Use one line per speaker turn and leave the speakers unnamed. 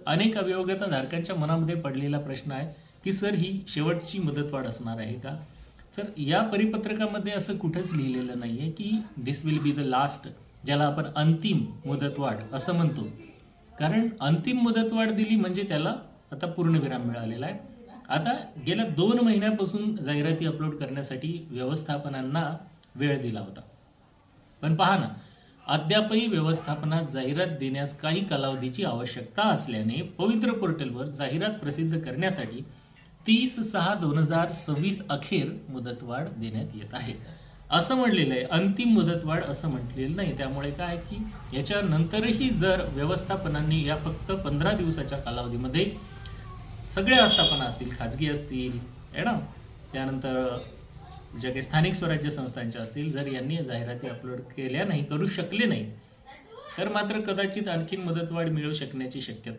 अनेक अभियोगताधारकांच्या मनामध्ये पडलेला प्रश्न आहे की सर ही शेवटची मुदतवाढ असणार आहे का? तर या परिपत्रकामध्ये असं कुठंच लिहिलेलं नाहीये की दिस विल बी द लास्ट, ज्याला आपण अंतिम मुदतवाढ असं म्हणतो. कारण अंतिम मुदतवाढ दिली म्हणजे त्याला आता पूर्णविराम मिळालेला आहे. आता गेल्या 2 महिन्यापासून जाहिराती अपलोड करण्यासाठी व्यवस्थापनांना वेळ दिला होता. पण पहा ना, अद्यापही व्यवस्थापनात जाहिरात देण्यास काही कालावधीची आवश्यकता असल्याने पवित्र पोर्टलवर जाहिरात प्रसिद्ध करण्यासाठी 30/6/2026 अखेर मुदतवाढ देण्यात येत आहे असं म्हणलेलं आहे. अंतिम मुदतवाढ असं म्हटलेलं नाही. त्यामुळे काय की याच्यानंतरही जर व्यवस्थापनांनी या फक्त 15 दिवसाच्या कालावधीमध्ये सगळे आस्थापना असतील, खाजगी असतील आहे ना, त्यानंतर ज्या काही स्थानिक स्वराज्य संस्थांच्या असतील, जर यांनी जाहिराती अपलोड केल्या नाही, करू शकले नाही, तर मात्र कदाचित आणखीन मुदतवाढ मिळू शकण्याची शक्यता